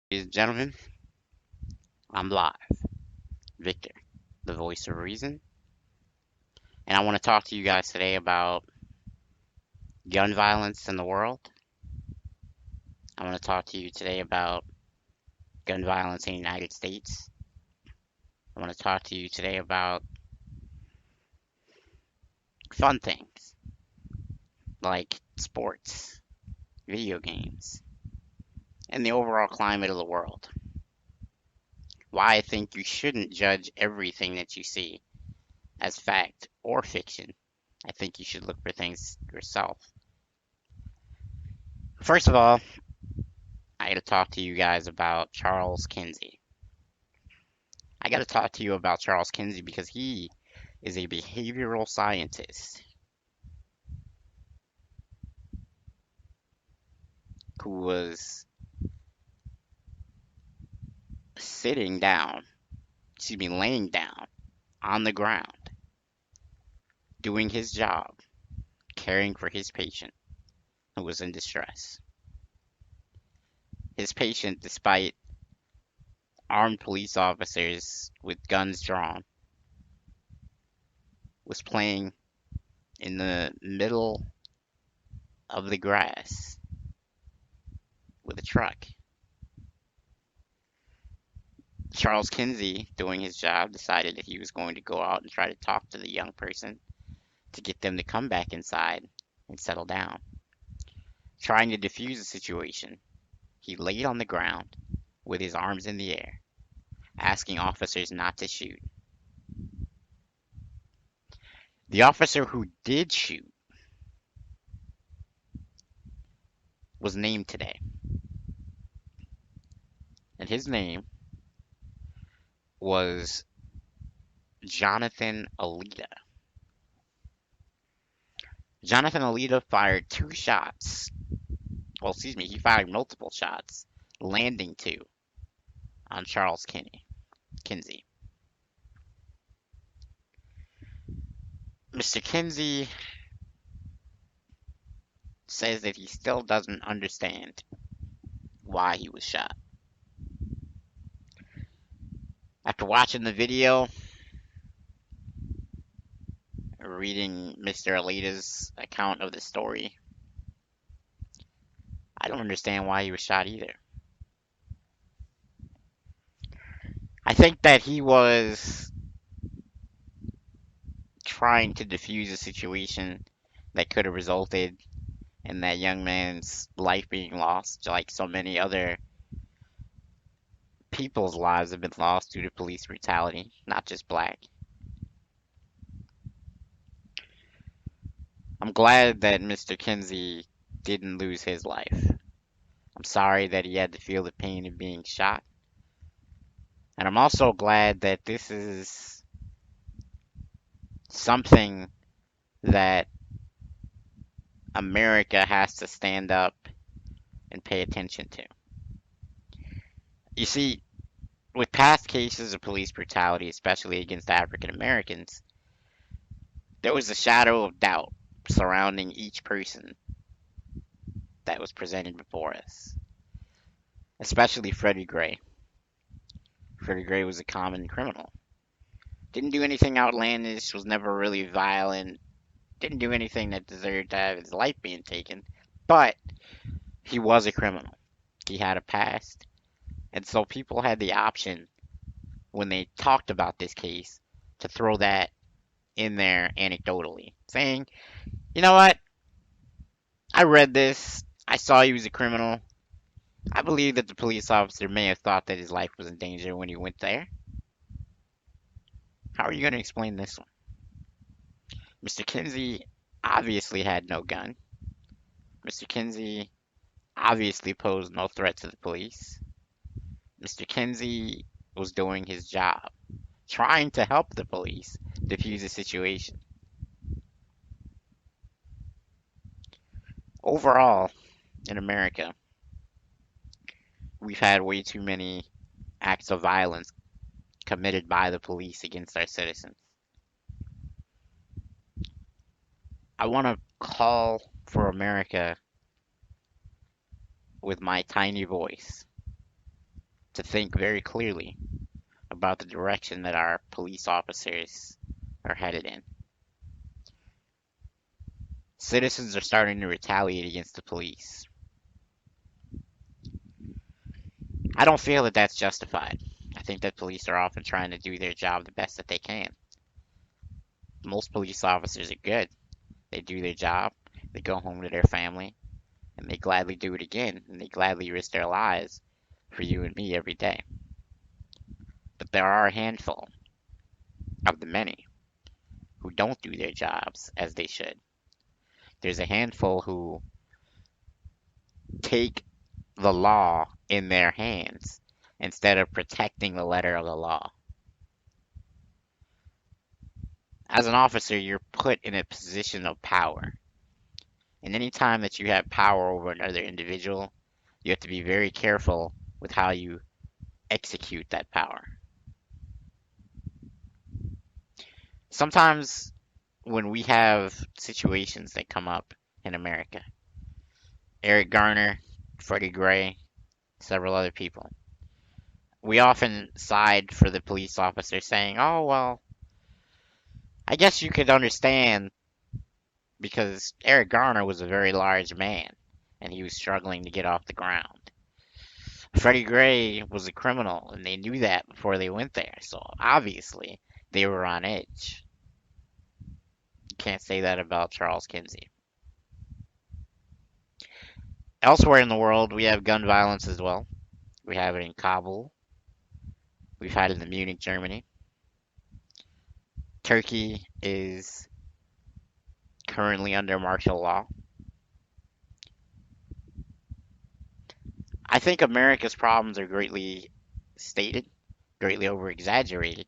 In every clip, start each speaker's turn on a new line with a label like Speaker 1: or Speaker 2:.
Speaker 1: Ladies and gentlemen, I'm live. Victor, the voice of reason, and I want to talk to you guys today about gun violence in the world. I want to talk to you today about gun violence in the United States. I want to talk to you today about fun things like sports, video games, and the overall climate of the world. Why I think you shouldn't judge everything that you see as fact or fiction. I think you should look for things yourself. First of all, I got to talk to you guys about Charles Kinsey. I got to talk to you about Charles Kinsey because he is a behavioral scientist who was sitting down, laying down on the ground, doing his job, caring for his patient who was in distress. His patient, despite armed police officers with guns drawn, was playing in the middle of the grass with a truck. Charles Kinsey, doing his job, decided that he was going to go out and try to talk to the young person to get them to come back inside and settle down. Trying to defuse the situation, he laid on the ground with his arms in the air, asking officers not to shoot. The officer who did shoot was named today, and his name was Jonathan Alita. Jonathan Alita fired two shots. Well, excuse me, he fired multiple shots, landing two on Charles Kinsey. Mr. Kinsey says that he still doesn't understand why he was shot. After watching the video, reading Mr. Alita's account of the story, I don't understand why he was shot either. I think that he was trying to defuse a situation that could have resulted in that young man's life being lost, like so many other people's lives have been lost due to police brutality, not just black. I'm glad that Mr. Kinsey didn't lose his life. I'm sorry that he had to feel the pain of being shot. And I'm also glad that this is something that America has to stand up and pay attention to. You see, with past cases of police brutality, especially against African Americans, there was a shadow of doubt surrounding each person that was presented before us, especially Freddie Gray. Freddie Gray was a common criminal. Didn't do anything outlandish, was never really violent, didn't do anything that deserved to have his life being taken, but he was a criminal. He had a past, and so people had the option when they talked about this case to throw that in there anecdotally, saying, you know what, I read this, I saw he was a criminal, I believe that the police officer may have thought that his life was in danger when he went there. How are you going to explain this one? Mr. Kinsey obviously had no gun. Mr. Kinsey obviously posed no threat to the police. Mr. Kinsey was doing his job, trying to help the police defuse the situation. Overall, in America, we've had way too many acts of violence committed by the police against our citizens. I want to call for America with my tiny voice to think very clearly about the direction that our police officers are headed in. Citizens are starting to retaliate against the police. I don't feel that that's justified. I think that police are often trying to do their job the best that they can. Most police officers are good. They do their job, they go home to their family, and they gladly do it again, and they gladly risk their lives for you and me every day. But there are a handful of the many who don't do their jobs as they should. There's a handful who take the law in their hands instead of protecting the letter of the law. As an officer, you're put in a position of power. And any time that you have power over another individual, you have to be very careful with how you execute that power. Sometimes when we have situations that come up in America, Eric Garner, Freddie Gray, several other people, we often side for the police officer saying, oh, well, I guess you could understand because Eric Garner was a very large man and he was struggling to get off the ground. Freddie Gray was a criminal and they knew that before they went there, so obviously they were on edge. You can't say that about Charles Kinsey. Elsewhere in the world, we have gun violence as well. We have it in Kabul. We've had it in Munich, Germany. Turkey is currently under martial law. I think America's problems are greatly stated, greatly over-exaggerated,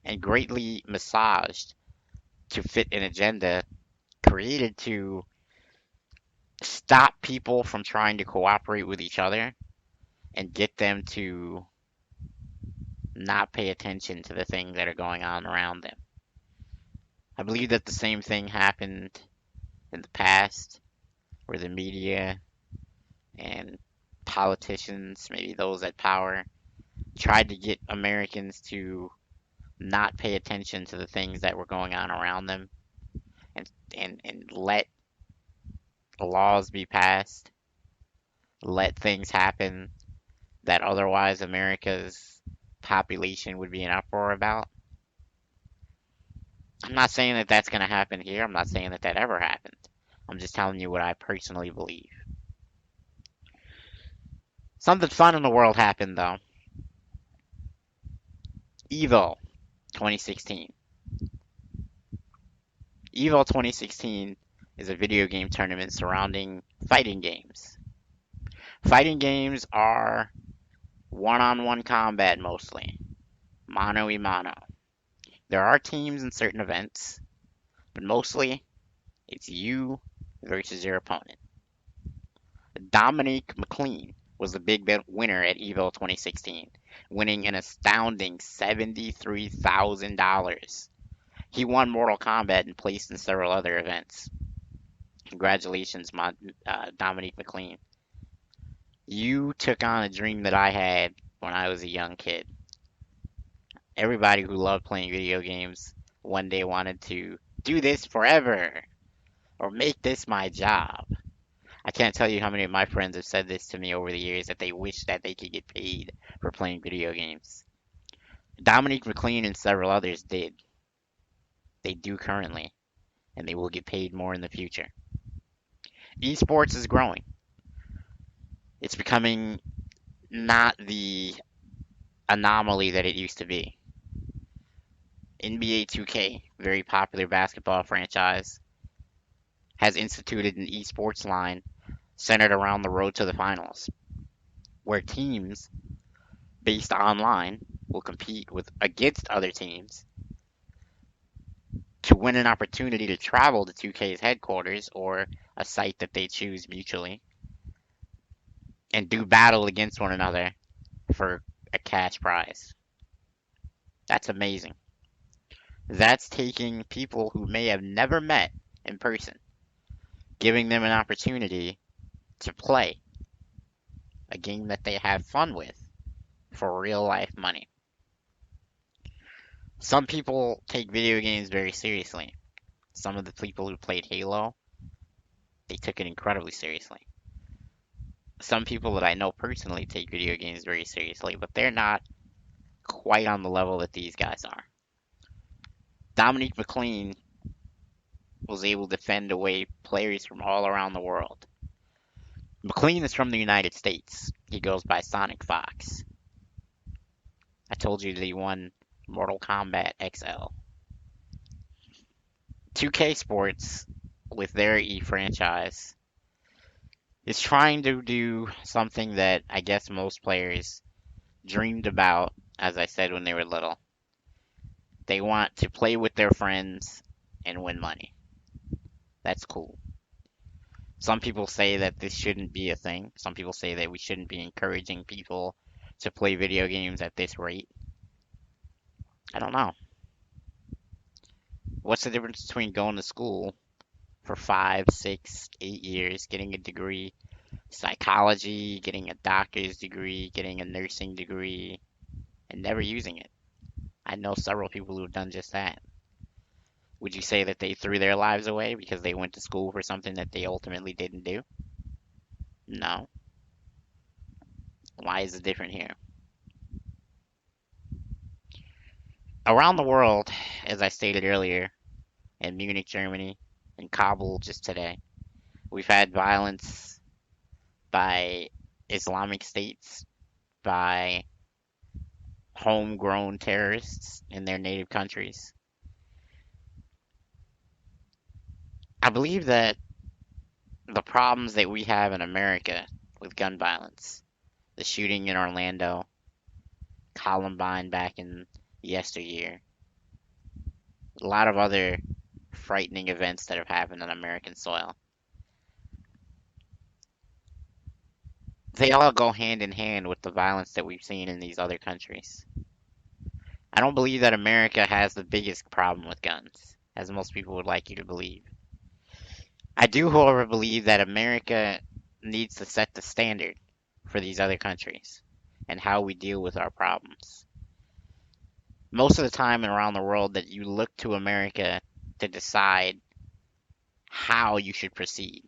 Speaker 1: and greatly massaged to fit an agenda created to stop people from trying to cooperate with each other and get them to not pay attention to the things that are going on around them. I believe that the same thing happened in the past where the media and politicians, maybe those at power, tried to get Americans to not pay attention to the things that were going on around them and let laws be passed, let things happen that otherwise America's population would be in uproar about. I'm not saying that that's going to happen here. I'm not saying that that ever happened. I'm just telling you what I personally believe. Something fun in the world happened, though. EVO 2016. EVO 2016 is a video game tournament surrounding fighting games. Fighting games are one-on-one combat mostly, mano a mano. There are teams in certain events, but mostly it's you versus your opponent. Dominique McLean was the big winner at EVO 2016, winning an astounding $73,000. He won Mortal Kombat and placed in several other events. Congratulations, Dominique McLean. You took on a dream that I had when I was a young kid. Everybody who loved playing video games one day wanted to do this forever or make this my job. I can't tell you how many of my friends have said this to me over the years that they wish that they could get paid for playing video games. Dominique McLean and several others did. They do currently, and they will get paid more in the future. Esports is growing. It's becoming not the anomaly that it used to be. NBA 2K, very popular basketball franchise, has instituted an esports line centered around the road to the finals, where teams based online will compete against other teams to win an opportunity to travel to 2K's headquarters or a site that they choose mutually and do battle against one another for a cash prize. That's amazing. That's taking people who may have never met in person, giving them an opportunity to play a game that they have fun with for real life money. Some people take video games very seriously. Some of the people who played Halo, they took it incredibly seriously. Some people that I know personally take video games very seriously, but they're not quite on the level that these guys are. Dominique McLean was able to fend away players from all around the world. McLean is from the United States. He goes by Sonic Fox. I told you that he won Mortal Kombat XL. 2K Sports, with their E franchise, is trying to do something that I guess most players dreamed about, as I said, when they were little. They want to play with their friends and win money. That's cool. Some people say that this shouldn't be a thing. Some people say that we shouldn't be encouraging people to play video games at this rate. I don't know. What's the difference between going to school for 5, 6, 8 years, getting a degree, psychology, getting a doctor's degree, getting a nursing degree, and never using it? I know several people who've done just that. Would you say that they threw their lives away because they went to school for something that they ultimately didn't do? No. Why is it different here? Around the world, as I stated earlier, in Munich, Germany, in Kabul just today, we've had violence by Islamic states, by homegrown terrorists in their native countries. I believe that the problems that we have in America with gun violence, the shooting in Orlando, Columbine back in yesteryear, a lot of other frightening events that have happened on American soil, they all go hand in hand with the violence that we've seen in these other countries. I don't believe that America has the biggest problem with guns, as most people would like you to believe. I do, however, believe that America needs to set the standard for these other countries and how we deal with our problems. Most of the time around the world that you look to America to decide how you should proceed.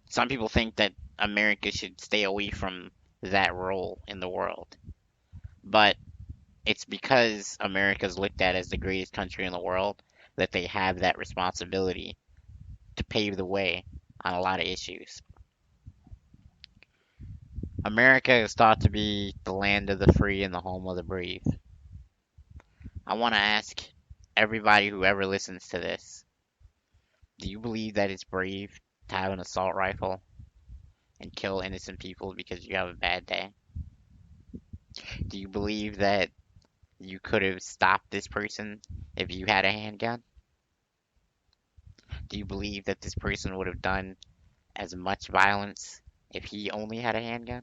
Speaker 1: Some people think that America should stay away from that role in the world. But it's because America's looked at as the greatest country in the world that they have that responsibility to pave the way on a lot of issues. America is thought to be the land of the free and the home of the brave. I want to ask everybody who ever listens to this, do you believe that it's brave to have an assault rifle and kill innocent people because you have a bad day? Do you believe that you could have stopped this person if you had a handgun? Do you believe that this person would have done as much violence if he only had a handgun?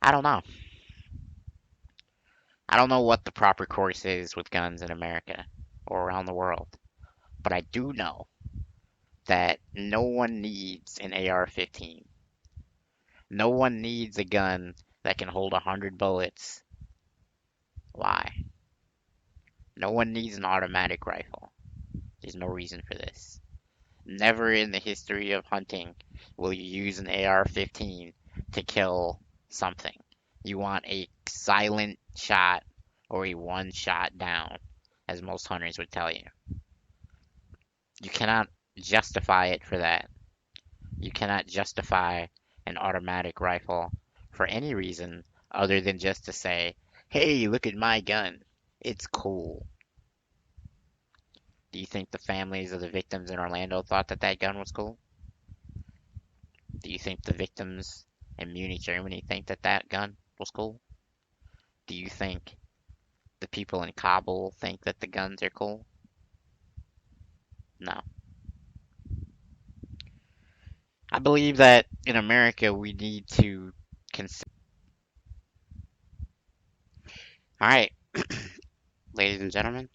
Speaker 1: I don't know. I don't know what the proper course is with guns in America or around the world, but I do know that no one needs an AR-15. No one needs a gun that can hold 100 bullets. Why? No one needs an automatic rifle. There's no reason for this. Never in the history of hunting will you use an AR-15 to kill something. You want a silent shot or a one shot down, as most hunters would tell you. You cannot justify it for that. You cannot justify an automatic rifle for any reason other than just to say, hey, look at my gun. It's cool. Do you think the families of the victims in Orlando thought that that gun was cool? Do you think the victims in Munich, Germany think that that gun was cool? Do you think the people in Kabul think that the guns are cool? No. I believe that in America we need to consider. Alright, ladies and gentlemen,